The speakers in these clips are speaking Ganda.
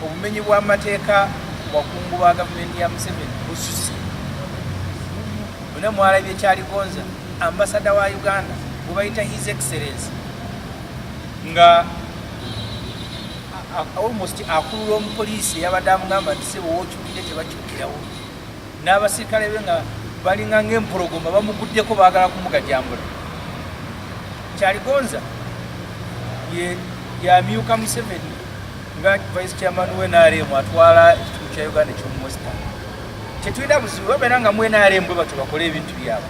obumenyi bw'amateeka wakungu ba gavumenti ya Museveni bususse. Bonna mwalabye Kyaligonza ambasada wa Uganda gwe bayita His Excellency nga almost akulula omupoliisi yabadde amugamba nti sebo wokyukire tebakyukirawo, n'abasirikale be nga balinga ng'empologoma bamuguddeko baagala kumugajambula. Kyaligonza yamyuka Museveni nga vice chairman w'NRM atwala ekitundu kya Uganda eky'omuwesta. Tetulina buzibu babeera nga mu NRM bwe batyo bakole ebintu byabwe,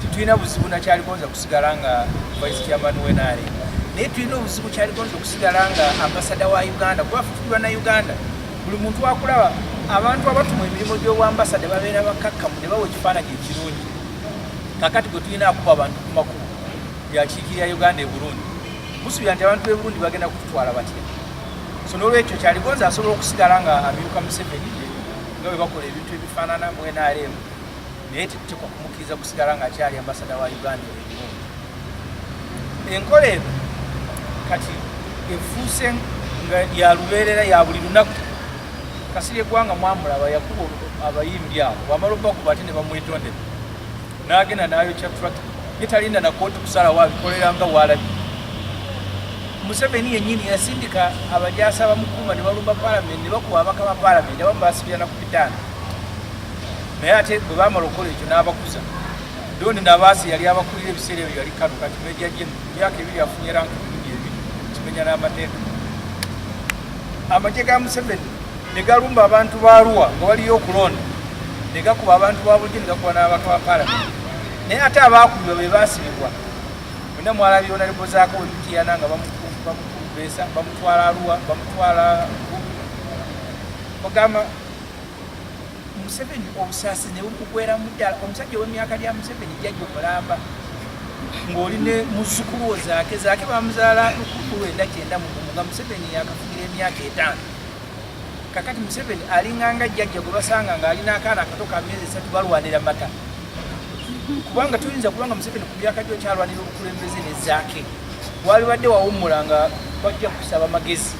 tetulina buzibu na Kyaligonza kusigala nga vice chairman w'NRM, naye tulina obuzibu Kyaligonza okusigala nga ambasada wa Uganda kuba futulwa na Uganda. Buli muntu akulaba abantu abatuma emirimu gy'obwambasada babeera bakakkamu ne bawa ekifaananyi ekirungi. Kakati gwe tulina akuba abantu ku makubo byakiikirira Uganda e Burundi, busuubira nti abantu b'e Burundi bagenda kututwala batya. So n'olwekyo Kyaligonza asobola okusigala nga amyuka Museveni nga bwe bakola ebintu ebifaanana mu NRM, naye tetutekwa kumukkiriza kusigala nga akyali ambasada wa Uganda e Burundi. Enkola eno kati efuuse nga ya lubeerera ya buli lunaku. Kasirye Gwanga mwamulaba yakuba abayimbi abo, bamala okubakuba ate ne bamwetondera n'agenda n'ayokya tractor, ye talinda na kooti kusalawo abikolera nga waalabye. Museveni yennyini yasindika abajaasi abamukuuma ne balumba paalamenti ne bakuba ababaka ba paalamenti abamu baasibira na ku bitaano, naye ate bwe baamala okukola ekyo n'abakuza. Dondi Nabaasi yali abakulira ebiseera ebyo yali Kano, kati Meja Jim myaka ebiri afunye ranka ebiri kimenya n'amateeka. Amagye ga Museveni ne galumba abantu ba Arua nga waliyo okulonda, ne gakuba abantu ba Bulijjo ne gakuba n'ababaka ba paalamenti, naye ate abaakubibwa be baasibibwa. Bonna mwalabye Honorable Zaako Wemutiana nga bamukubeesa bamutwala Arua bamutwala bagamba Museveni obusaasi ne bumugweramu ddala. Omusajja ow'emyaka lya Museveni jjajja omulamba ng'oli ne muzzukulu wo Zaake bamuzaala 1999 nga Museveni yakafugira emyaka 5. Kakati Museveni alinganga jjajja gwe basanga ng'alina akaana akato ka myezi 3 balwanira mata, kubanga tuyinza kubanga Museveni ku myaka gyo kyalwanira obukulembeze ne Zaake waliwadde wawummula nga bajja kusaba magezi.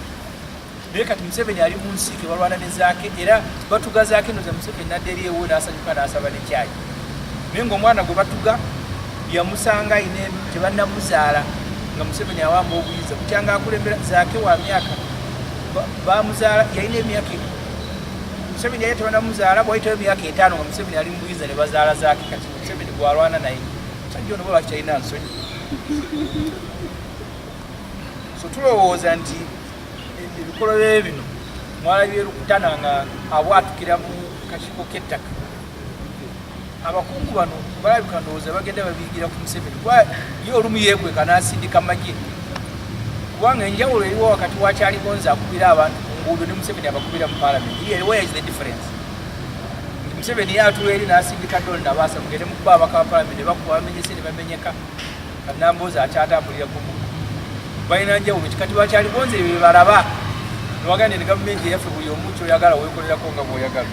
Naye kati Museveni ali mu nsiike balwana ne Zaake era batuga Zaake noza Museveni nadde eri ewo n'asanyuka n'asaba ne kyayi. Naye ng'omwana gwe batuga yamusanga ayina tebannamuzaala nga Museveni awamba obuyinza kutyanga akulembera. Zaake wa myaka bamuzaala yalina emyaka Museveni yali tebannamuzaala bwayitayo emyaka 5 nga Museveni ali mu buyinza ne bazaala Zaake. Kati Museveni gwalwana naye musajja ono bwalwaki talina nsonyi. So tulowooza nti ebikolo bye bino mwalabye Rukutana nga abwatukira mu kakiiko k'ettaka. Abakungu bano balabika ndowooza bagenda babiyigira ku Museveni kuba ye olumu yeekweka n'asindika magye, kubanga enjawulo eriwo wakati wa Kyaligonza akubira abantu ku nguudo ne Museveni abakubira mu paalamenti. Where is the difference? Museveni yatula eri n'asindika Dondi Nabaasa mugende mu kuba ababaka ba paalamenti ne bakuba bamenyese ne bamenyeka, Kanambooza akyatambulira ku muggo. Balina njawulo kati Kyaligonza ebyo bye balaba ne bagenda ne gavumenti eyaffe buli omu ky'oyagala weekolerako nga bw'oyagala.